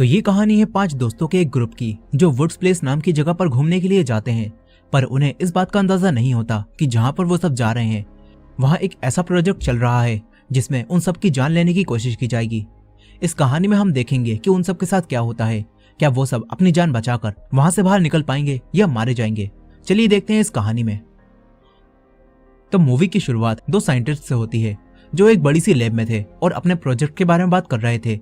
तो ये कहानी है 5 दोस्तों के एक ग्रुप की जो वुड्स प्लेस नाम की जगह पर घूमने के लिए जाते हैं, पर उन्हें इस बात का अंदाजा नहीं होता कि जहाँ पर वो सब जा रहे हैं वहाँ एक ऐसा प्रोजेक्ट चल रहा है जिसमें उन सब की जान लेने की कोशिश की जाएगी। इस कहानी में हम देखेंगे कि उन सब के साथ क्या होता है, क्या वो सब अपनी जान बचाकर वहां से बाहर निकल पाएंगे या मारे जाएंगे। चलिए देखते हैं इस कहानी में। तो मूवी की शुरुआत 2 साइंटिस्ट से होती है जो एक बड़ी सी लैब में थे और अपने प्रोजेक्ट के बारे में बात कर रहे थे।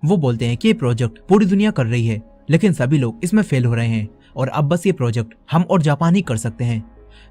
वो बोलते हैं कि ये प्रोजेक्ट पूरी दुनिया कर रही है लेकिन सभी लोग इसमें फेल हो रहे हैं और अब बस ये प्रोजेक्ट हम और जापान ही कर सकते हैं।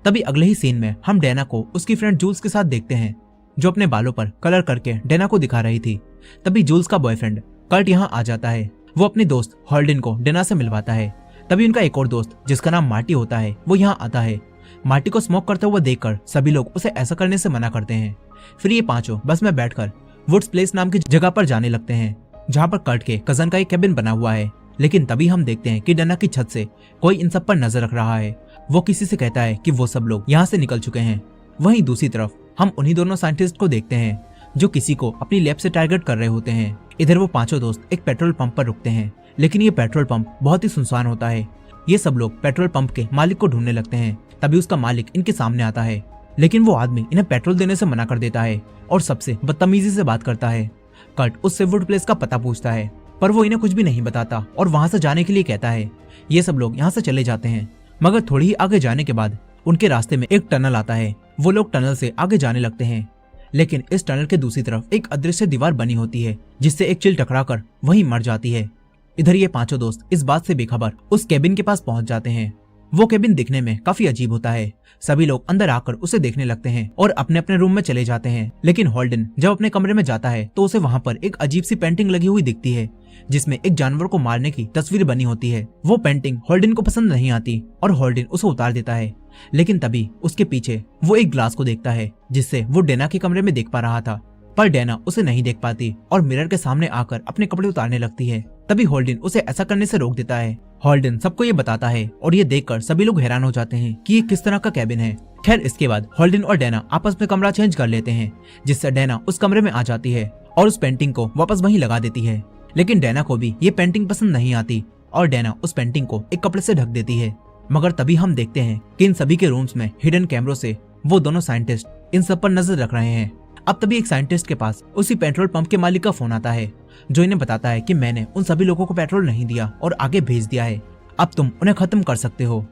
तभी अगले ही सीन में हम डैना को उसकी फ्रेंड जूल्स के साथ देखते हैं जो अपने बालों पर कलर करके डैना को दिखा रही थी। तभी जूल्स का बॉयफ्रेंड कर्ट यहाँ आ जाता है। वो अपनी दोस्त हॉल्डिन को डैना से मिलवाता है। तभी उनका एक और दोस्त जिसका नाम मार्टी होता है वो यहाँ आता है। मार्टी को स्मोक करते हुए देखकर सभी लोग उसे ऐसा करने से मना करते हैं। फिर ये पांचों बस में बैठकर वुड्स प्लेस नाम की जगह पर जाने लगते हैं जहाँ पर कर्ट के कजन का एक केबिन बना हुआ है। लेकिन तभी हम देखते हैं कि डैना की छत से कोई इन सब पर नजर रख रहा है। वो किसी से कहता है कि वो सब लोग यहाँ से निकल चुके हैं। वहीं दूसरी तरफ हम उन्हीं दोनों साइंटिस्ट को देखते हैं जो किसी को अपनी लैब से टारगेट कर रहे होते हैं। इधर वो पांचों दोस्त एक पेट्रोल पंप पर रुकते हैं लेकिन ये पेट्रोल पंप बहुत ही सुनसान होता है। ये सब लोग पेट्रोल पंप के मालिक को ढूंढने लगते हैं। तभी उसका मालिक इनके सामने आता है लेकिन वो आदमी इन्हें पेट्रोल देने से मना कर देता है और सबसे बदतमीजी से बात करता है। कर्ट उससे वुड प्लेस का पता पूछता है पर वो इन्हें कुछ भी नहीं बताता और वहां से जाने के लिए कहता है। ये सब लोग यहाँ से चले जाते हैं मगर थोड़ी ही आगे जाने के बाद उनके रास्ते में एक टनल आता है। वो लोग टनल से आगे जाने लगते हैं लेकिन इस टनल के दूसरी तरफ एक अदृश्य दीवार बनी होती है जिससे एक चिल टकराकर वहीं मर जाती है। इधर ये पांचों दोस्त इस बात से बेखबर उस केबिन के पास पहुंच जाते हैं। वो केबिन दिखने में काफी अजीब होता है। सभी लोग अंदर आकर उसे देखने लगते हैं और अपने अपने रूम में चले जाते हैं। लेकिन हॉल्डन जब अपने कमरे में जाता है तो उसे वहां पर एक अजीब सी पेंटिंग लगी हुई दिखती है जिसमें एक जानवर को मारने की तस्वीर बनी होती है। वो पेंटिंग हॉल्डन को पसंद नहीं आती और हॉल्डन उसे उतार देता है। लेकिन तभी उसके पीछे वो एक ग्लास को देखता है जिससे वो डैना के कमरे में देख पा रहा था, पर डैना उसे नहीं देख पाती और मिरर के सामने आकर अपने कपड़े उतारने लगती है। तभी हॉल्डन उसे ऐसा करने से रोक देता है। हॉल्डन सबको ये बताता है और ये देखकर सभी लोग हैरान हो जाते हैं कि ये किस तरह का कैबिन है। खैर इसके बाद हॉल्डन और डैना आपस में कमरा चेंज कर लेते हैं जिससे डैना उस कमरे में आ जाती है और उस पेंटिंग को वापस वहीं लगा देती है। लेकिन डैना को भी ये पेंटिंग पसंद नहीं आती और डैना उस पेंटिंग को एक कपड़े से ढक देती है। मगर तभी हम देखते हैं कि इन सभी के रूम्स में हिडन कैमरों से वो दोनों साइंटिस्ट इन सब पर नजर रख रहे हैं। अब तभी एक साइंटिस्ट के पास उसी पेट्रोल पंप के मालिक का फोन आता है जो इन्हें बताता है कि मैंने उन सभी लोगों को पेट्रोल नहीं दिया और आगे भेज दिया है, अब तुम उन्हें खत्म कर सकते हो।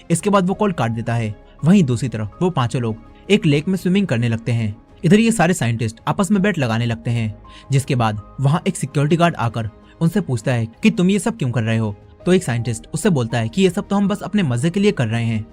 इसके बाद वो कॉल काट देता है। वहीं दूसरी तरफ वो पांचों लोग एक लेक में स्विमिंग करने लगते हैं। इधर ये सारे साइंटिस्ट आपस में बेट लगाने लगते हैं जिसके बाद वहाँ एक सिक्योरिटी गार्ड आकर उनसे पूछता है कि तुम ये सब क्यों कर रहे हो। तो एक साइंटिस्ट उससे बोलता है कि ये सब तो हम बस अपने मजे के लिए कर रहे हैं।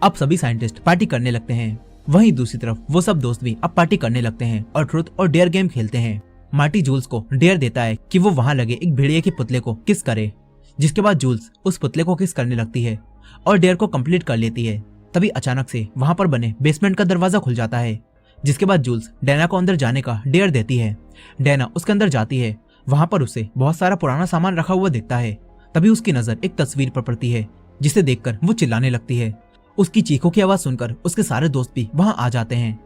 अब सभी साइंटिस्ट पार्टी करने लगते हैं। वहीं दूसरी तरफ वो सब दोस्त भी अब पार्टी करने लगते हैं और ट्रुथ और डेयर गेम खेलते हैं। मार्टी जूल्स को डेयर देता है कि वो वहां लगे एक भेड़िए के पुतले को किस करे, जिसके बाद जूल्स उस पुतले को किस करने लगती है और डेयर को कंप्लीट कर लेती है। तभी अचानक से वहां पर बने बेसमेंट का दरवाजा खुल जाता है जिसके बाद जूल्स डैना को अंदर जाने का डेयर देती है। डैना उसके अंदर जाती है। वहां पर उसे बहुत सारा पुराना सामान रखा हुआ दिखता है। तभी उसकी नजर एक तस्वीर पर पड़ती है जिसे देखकर वो चिल्लाने लगती है। उसकी चीखों की आवाज सुनकर उसके सारे दोस्त भी वहां आ जाते हैं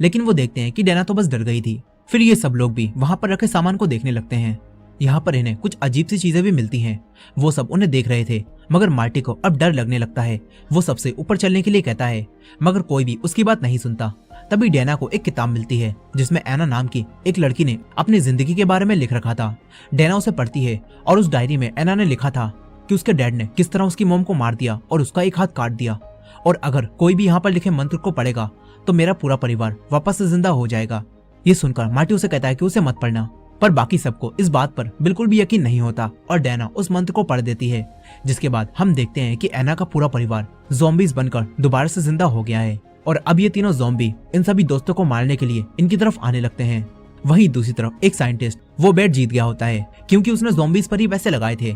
लेकिन वो देखते हैं कि डैना तो बस डर गई थी। फिर ये सब लोग भी वहां पर रखे सामान को देखने लगते हैं। यहाँ पर इन्हें कुछ अजीब सी चीजें भी मिलती हैं। वो सब उन्हें देख रहे थे मगर मार्टी को अब डर लगने लगता है। वो सबसे ऊपर चलने के लिए कहता है मगर कोई भी उसकी बात नहीं सुनता। तभी डैना को एक किताब मिलती है जिसमें एना नाम की एक लड़की ने अपनी जिंदगी के बारे में लिख रखा था। डैना उसे पढ़ती है और उस डायरी में एना ने लिखा था कि उसके डैड ने किस तरह उसकी मॉम को मार दिया और उसका एक हाथ काट दिया और अगर कोई भी यहाँ पर लिखे मंत्र को पढ़ेगा तो मेरा पूरा परिवार वापस से जिंदा हो जाएगा। ये सुनकर मार्टी उसे कहता है कि उसे मत पढ़ना, पर बाकी सबको इस बात पर बिल्कुल भी यकीन नहीं होता और डैना उस मंत्र को पढ़ देती है जिसके बाद हम देखते हैं कि एना का पूरा परिवार ज़ॉम्बीज बनकर दोबारा से जिंदा हो गया है और अब ये तीनों ज़ॉम्बी इन सभी दोस्तों को मारने के लिए इनकी तरफ आने लगते हैं। वहीं दूसरी तरफ एक साइंटिस्ट वो बेट जीत गया होता है क्योंकि उसने ज़ॉम्बीज पर ही पैसे लगाए थे।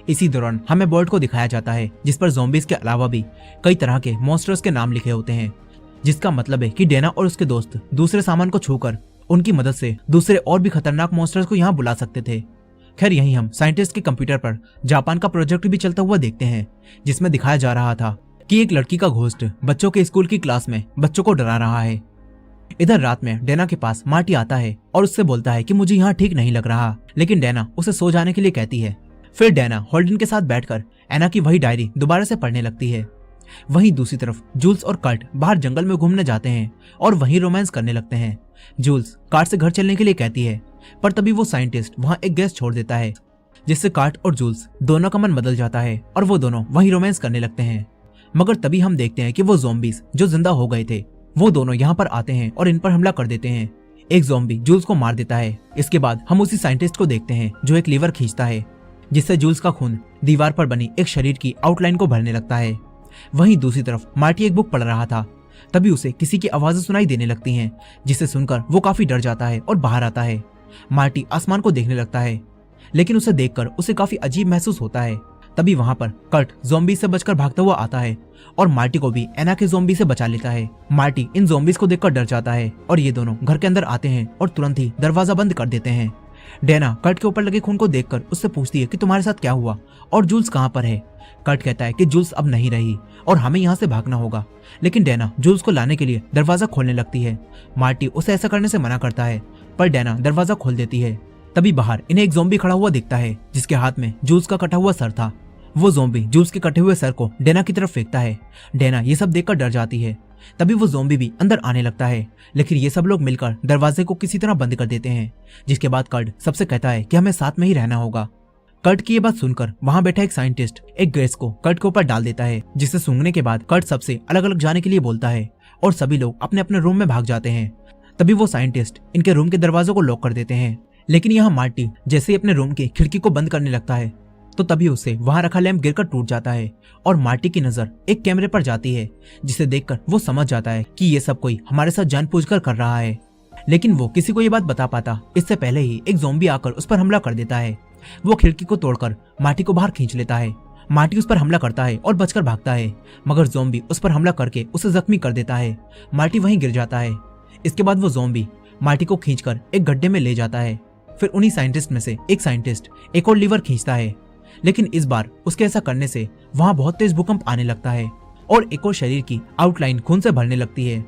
इसी दौरान हमें बोर्ड को दिखाया जाता है जिस पर ज़ॉम्बीज के अलावा भी कई तरह के मॉन्स्टर्स के नाम लिखे होते हैं, जिसका मतलब है कि डैना और उसके दोस्त दूसरे सामान को छूकर उनकी मदद से दूसरे और भी खतरनाक मॉन्स्टर्स को यहाँ बुला सकते थे। खैर यहीं हम साइंटिस्ट के कंप्यूटर पर जापान का प्रोजेक्ट भी चलता हुआ देखते हैं जिसमें दिखाया जा रहा था कि एक लड़की का घोस्ट बच्चों के स्कूल की क्लास में बच्चों को डरा रहा है। इधर रात में डैना के पास मार्टी आता है और उससे बोलता है कि मुझे यहाँ ठीक नहीं लग रहा, लेकिन डैना उसे सो जाने के लिए कहती है। फिर डैना हॉल्डन के साथ बैठकर एना की वही डायरी दोबारा से पढ़ने लगती है। वहीं दूसरी तरफ जूल्स और कर्ट बाहर जंगल में घूमने जाते हैं और वहीं रोमांस करने लगते हैं। जूल्स कार्ट से घर चलने के लिए कहती है, पर तभी वो साइंटिस्ट वहां एक गैस छोड़ देता है, जिससे कार्ट और जूल्स दोनों का मन बदल जाता है और वो दोनों वहीं रोमांस करने लगते हैं। मगर तभी हम देखते हैं कि वो ज़ॉम्बीज जो जिंदा हो गए थे वो दोनों यहाँ पर आते हैं और इन पर हमला कर देते हैं। एक ज़ॉम्बी जूल्स को मार देता है। इसके बाद हम उसी साइंटिस्ट को देखते हैं जो एक लीवर खींचता है, जिससे जूल्स का खून दीवार पर बनी एक शरीर की आउटलाइन को भरने लगता है। वहीं दूसरी तरफ मार्टी एक बुक पढ़ रहा था। तभी उसे किसी की आवाजें सुनाई देने लगती हैं, जिसे सुनकर वो काफी डर जाता है और बाहर आता है। मार्टी आसमान को देखने लगता है, लेकिन उसे देखकर उसे काफी अजीब महसूस होता है। तभी वहां पर कर्ट ज़ॉम्बी से बचकर भागता हुआ आता है और मार्टी को भी एना के ज़ॉम्बी से बचा लेता है। मार्टी इन ज़ॉम्बीज को देखकर डर जाता है और ये दोनों घर के अंदर आते हैं और तुरंत ही दरवाजा बंद कर देते हैं। डैना कर्ट के ऊपर लगे खून को देखकर उससे पूछती है कि तुम्हारे साथ क्या हुआ और जूल्स कहाँ पर है। कर्ट कहता है कि जूल्स अब नहीं रही और हमें यहाँ से भागना होगा, लेकिन डैना जूल्स को लाने के लिए दरवाजा खोलने लगती है। मार्टी उसे ऐसा करने से मना करता है, पर डैना दरवाजा खोल देती है। तभी बाहर इन्हें एक ज़ॉम्बी खड़ा हुआ दिखता है, जिसके हाथ में जूल्स का कटा हुआ सर था। वो ज़ॉम्बी जूल्स के कटे हुए सर को डैना की तरफ फेंकता है। डैना ये सब देखकर डर जाती है। तभी वो ज़ॉम्बी भी अंदर आने लगता है, लेकिन ये सब लोग मिलकर दरवाजे को किसी तरह बंद कर देते हैं। जिसके बाद कर्ट सबसे कहता है कि हमें साथ में ही रहना होगा। कर्ट की ये बात सुनकर वहां बैठा एक साइंटिस्ट एक गैस को कर्ट के ऊपर डाल देता है, जिसे सूंघने के बाद कर्ट सबसे अलग अलग जाने के लिए बोलता है और सभी लोग अपने अपने रूम में भाग जाते हैं। तभी वो साइंटिस्ट इनके रूम के दरवाजों को लॉक कर देते हैं, लेकिन यहाँ मार्टी जैसे ही अपने रूम की खिड़की को बंद करने लगता है तो तभी उसे वहां रखा लैंप गिरकर टूट जाता है और मार्टी की नजर एक कैमरे पर जाती है, जिसे देखकर वो समझ जाता है कि ये सब कोई हमारे साथ जानबूझकर कर रहा है। लेकिन वो किसी को ये बात बता पाता इससे पहले ही एक ज़ॉम्बी आकर उस पर हमला कर देता है। वो खिड़की को तोड़कर मार्टी को बाहर खींच लेता है। मार्टी उस पर हमला करता है और बचकर भागता है, मगर ज़ॉम्बी उस पर हमला करके उसे जख्मी कर देता है। मार्टी वहीं गिर जाता है। इसके बाद वो ज़ॉम्बी मार्टी को खींचकर एक गड्ढे में ले जाता है। फिर उन्हीं साइंटिस्ट में से एक साइंटिस्ट एक और लीवर खींचता है, लेकिन इस बार उसके ऐसा करने से वहां बहुत तेज भूकंप आने लगता है और एक और शरीर की आउटलाइन खून से भरने लगती है।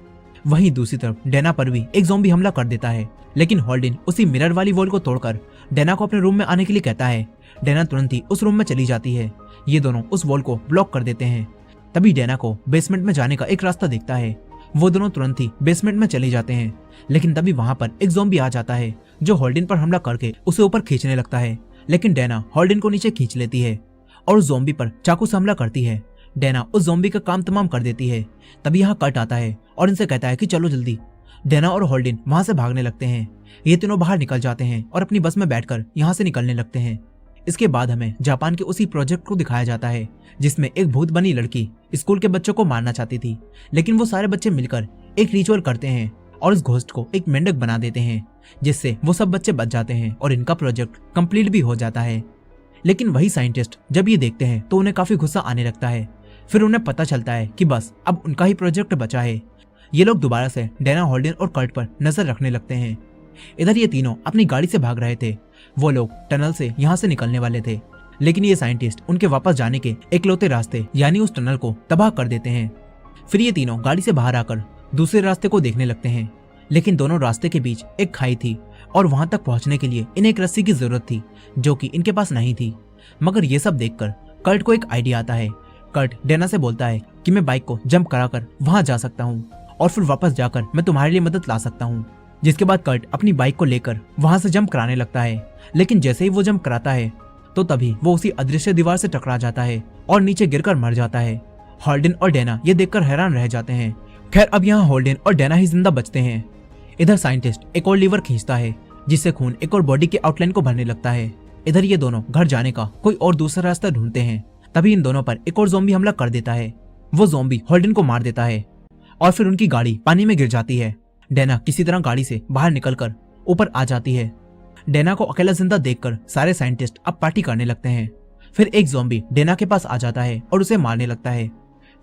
वहीं दूसरी तरफ डैना पर भी एक ज़ॉम्बी हमला कर देता है, लेकिन हॉल्डन उसी मिरर वाली वॉल को तोड़कर डैना को अपने रूम में आने के लिए कहता है। डैना तुरंत ही उस रूम में चली जाती है। ये दोनों उस वॉल को ब्लॉक कर देते हैं। तभी डैना को बेसमेंट में जाने का एक रास्ता दिखता है। वो दोनों तुरंत ही बेसमेंट में चले जाते हैं, लेकिन तभी वहां पर एक ज़ॉम्बी आ जाता है जो हॉल्डन पर हमला करके उसे ऊपर खींचने लगता है, लेकिन डैना हॉल्डन को नीचे खींच लेती है और उस ज़ॉम्बी पर चाकू से हमला करती है। डैना उस ज़ॉम्बी का काम तमाम कर देती है। तभी यहाँ कट आता है और इनसे कहता है कि चलो जल्दी। डैना और हॉल्डन वहां से भागने लगते हैं। ये तीनों बाहर निकल जाते हैं और अपनी बस में बैठकर यहाँ से निकलने लगते हैं। इसके बाद हमें जापान के उसी प्रोजेक्ट को दिखाया जाता है, जिसमें एक भूत बनी लड़की स्कूल के बच्चों को मारना चाहती थी, लेकिन वो सारे बच्चे मिलकर एक रिचुअल करते हैं और उस घोस्ट को एक मेंढक बना देते हैं, जिससे वो सब बच्चे बच जाते हैं और इनका प्रोजेक्ट कंप्लीट भी हो जाता है। लेकिन वही साइंटिस्ट जब ये देखते हैं तो उन्हें काफी गुस्सा आने लगता है। फिर उन्हें पता चलता है कि बस अब उनका ही प्रोजेक्ट बचा है। ये लोग दोबारा से डैना, हॉल्डन और कर्ट पर नजर रखने लगते हैं। इधर ये तीनों अपनी गाड़ी से भाग रहे थे। वो लोग टनल से यहाँ से निकलने वाले थे, लेकिन ये साइंटिस्ट उनके वापस जाने के इकलौते रास्ते यानी उस टनल को तबाह कर देते हैं। फिर ये तीनों गाड़ी से बाहर आकर दूसरे रास्ते को देखने लगते हैं, लेकिन दोनों रास्ते के बीच एक खाई थी और वहां तक पहुंचने के लिए इन्हें एक रस्सी की जरूरत थी, जो कि इनके पास नहीं थी। मगर ये सब देखकर कर्ट को एक आइडिया आता है। कर्ट डैना से बोलता है कि मैं बाइक को जंप कराकर वहां जा सकता हूँ और फिर वापस जाकर मैं तुम्हारे लिए मदद ला सकता हूँ। जिसके बाद कर्ट अपनी बाइक को लेकर वहां से जंप कराने लगता है, लेकिन जैसे ही वो जंप कराता है तो तभी वो उसी अदृश्य दीवार से टकरा जाता है और नीचे गिरकर मर जाता है। हॉल्डन और डैना ये देखकर हैरान रह जाते हैं। खैर अब यहाँ हॉल्डन और डैना ही जिंदा बचते हैं। इधर साइंटिस्ट एक और लीवर खींचता है, जिससे खून एक और बॉडी के आउटलाइन को भरने लगता है। इधर ये दोनों घर जाने का कोई और दूसरा रास्ता ढूंढते हैं। तभी इन दोनों पर एक और ज़ॉम्बी हमला कर देता है। वो ज़ॉम्बी हॉल्डन को मार देता है और फिर उनकी गाड़ी पानी में गिर जाती है। डैना किसी तरह गाड़ी से बाहर निकलकर ऊपर आ जाती है। डैना को अकेला जिंदा देखकर सारे साइंटिस्ट अब पार्टी करने लगते हैं। फिर एक ज़ॉम्बी डैना के पास आ जाता है और उसे मारने लगता है।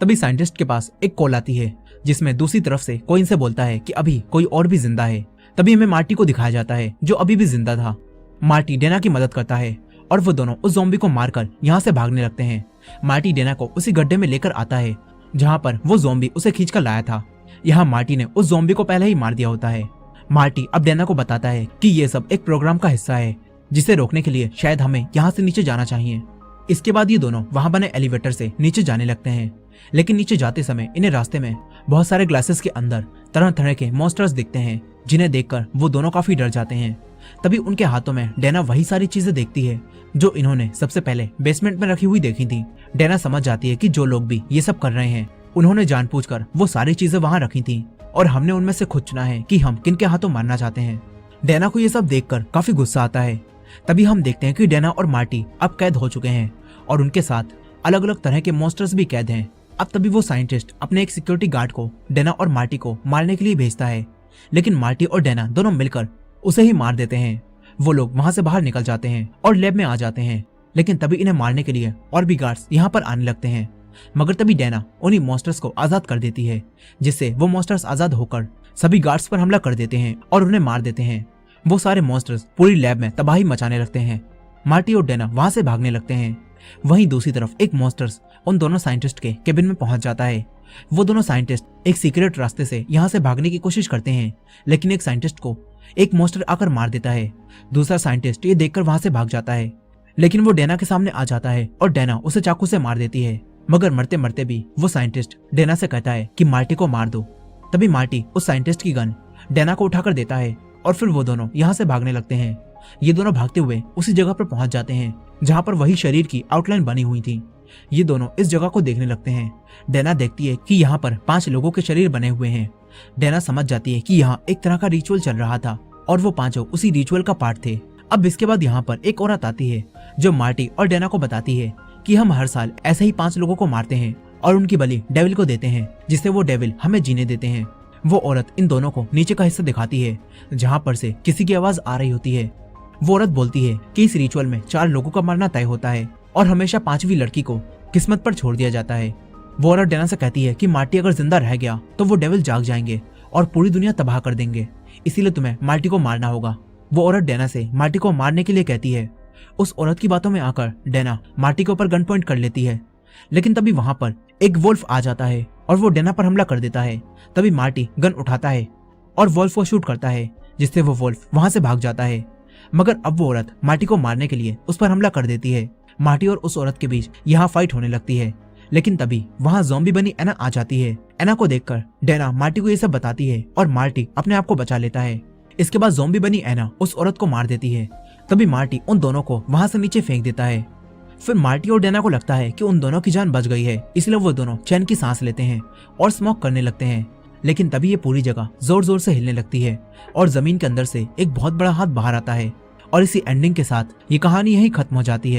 तभी साइंटिस्ट के पास एक कॉल आती है, जिसमें दूसरी तरफ से कोई इनसे बोलता है कि अभी कोई और भी जिंदा है। तभी हमें मार्टी को दिखाया जाता है, जो अभी भी जिंदा था। मार्टी डैना की मदद करता है और वो दोनों उस ज़ॉम्बी को मारकर यहाँ से भागने लगते हैं। मार्टी डैना को उसी गड्ढे में लेकर आता है जहाँ पर वो ज़ॉम्बी उसे खींचकर लाया था। यहाँ मार्टी ने उस ज़ॉम्बी को पहले ही मार दिया होता है। मार्टी अब डैना को बताता है कि ये सब एक प्रोग्राम का हिस्सा है, जिसे रोकने के लिए शायद हमें यहाँ से नीचे जाना चाहिए। इसके बाद ये दोनों वहां बने एलिवेटर से नीचे जाने लगते हैं, लेकिन नीचे जाते समय इन्हें रास्ते में बहुत सारे ग्लासेस के अंदर तरह तरह के मॉन्स्टर्स दिखते हैं, जिन्हें देखकर वो दोनों काफी डर जाते हैं। तभी उनके हाथों में डैना वही सारी चीजें देखती है जो इन्होंने सबसे पहले बेसमेंट में रखी हुई देखी थी। डैना समझ जाती है कि जो लोग भी ये सब कर रहे हैं उन्होंने जानबूझकर वो सारी चीजें वहां रखी थी और हमने उनमें से खुद चुना है कि हम किन के हाथों मारना चाहते हैं। डैना को ये सब देखकर काफी गुस्सा आता है। तभी हम देखते हैं कि डैना और मार्टी अब कैद हो चुके हैं और उनके साथ अलग अलग तरह के मॉन्स्टर्स भी कैद हैं। अब तभी वो साइंटिस्ट अपने एक सिक्योरिटी गार्ड को डैना और मार्टी को मारने के लिए भेजता है, लेकिन मार्टी और डैना दोनों मिलकर उसे ही मार देते हैं। वो लोग वहां से बाहर निकल जाते हैं और लैब में आ जाते हैं, लेकिन तभी इन्हें मारने के लिए और भी गार्ड्स यहाँ पर आने लगते हैं। मगर तभी डैना उन्हीं मॉन्स्टर्स को आजाद कर देती है, जिससे वो मॉन्स्टर्स आजाद होकर सभी गार्ड्स पर हमला कर देते हैं और उन्हें मार देते हैं। वो सारे मॉन्स्टर्स पूरी लैब में तबाही मचाने लगते हैं। मार्टी और डैना वहां से भागने लगते हैं। वहीं दूसरी तरफ एक मॉन्स्टर्स उन दोनों साइंटिस्ट के केबिन में पहुंच जाता है। वो दोनों साइंटिस्ट एक सीक्रेट रास्ते से यहाँ से भागने की कोशिश करते हैं, लेकिन एक साइंटिस्ट को एक मॉन्स्टर आकर मार देता है। दूसरा साइंटिस्ट ये देखकर वहां से भाग जाता है, लेकिन वो डैना के सामने आ जाता है और डैना उसे चाकू से मार देती है। मगर मरते मरते भी वो साइंटिस्ट डैना से कहता है कि मार्टी को मार दो। तभी मार्टी उस साइंटिस्ट की गन डैना को उठाकर देता है और फिर वो दोनों यहाँ से भागने लगते हैं। ये दोनों भागते हुए उसी जगह पर पहुंच जाते हैं जहाँ पर वही शरीर की आउटलाइन बनी हुई थी। ये दोनों इस जगह को देखने लगते हैं। डैना देखती है कि यहाँ पर 5 लोगों के शरीर बने हुए हैं। डैना समझ जाती है कि यहाँ एक तरह का रिचुअल चल रहा था और वो 5 उसी रिचुअल का पार्ट थे। अब इसके बाद यहाँ पर एक औरत आती है जो मार्टी और डैना को बताती है कि हम हर साल ऐसे ही 5 लोगों को मारते हैं और उनकी बलि डेविल को देते हैं, जिससे वो डेविल हमें जीने देते हैं। वो औरत इन दोनों को नीचे का हिस्सा दिखाती है जहाँ पर से किसी की आवाज आ रही होती है। वो औरत बोलती है कि इस रिचुअल में 4 लोगों का मरना तय होता है और हमेशा 5वीं लड़की को किस्मत पर छोड़ दिया जाता है। वो औरत डैना से कहती है कि मार्टी अगर जिंदा रह गया तो वो डेविल जाग जाएंगे और पूरी दुनिया तबाह कर देंगे, इसीलिए तुम्हें मार्टी को मारना होगा। वो औरत डैना से मार्टी को मारने के लिए कहती है। उस औरत की बातों में आकर डैना मार्टी के ऊपर गन पॉइंट कर लेती है, लेकिन तभी वहां पर एक वोल्फ आ जाता है और वो डैना पर हमला कर देता है। तभी मार्टी गन उठाता है और वोल्फ को शूट करता है, जिससे वो वोल्फ वहां से भाग जाता है। मगर अब वो औरत मार्टी को मारने के लिए उस पर हमला कर देती है। मार्टी और उस औरत के बीच यहाँ फाइट होने लगती है, लेकिन तभी वहां ज़ॉम्बी बनी एना आ जाती है। एना को देखकर डैना मार्टी को ये सब बताती है और मार्टी अपने आप को बचा लेता है। इसके बाद ज़ॉम्बी बनी एना उस औरत को मार देती है। तभी मार्टी उन दोनों को वहां से नीचे फेंक देता है। फिर मार्टी और डैना को लगता है कि उन दोनों की जान बच गई है, इसलिए वो दोनों चैन की सांस लेते हैं और स्मोक करने लगते हैं। लेकिन तभी ये पूरी जगह जोर जोर से हिलने लगती है और जमीन के अंदर से एक बहुत बड़ा हाथ बाहर आता है और इसी एंडिंग के साथ ये कहानी यहीं खत्म हो जाती है।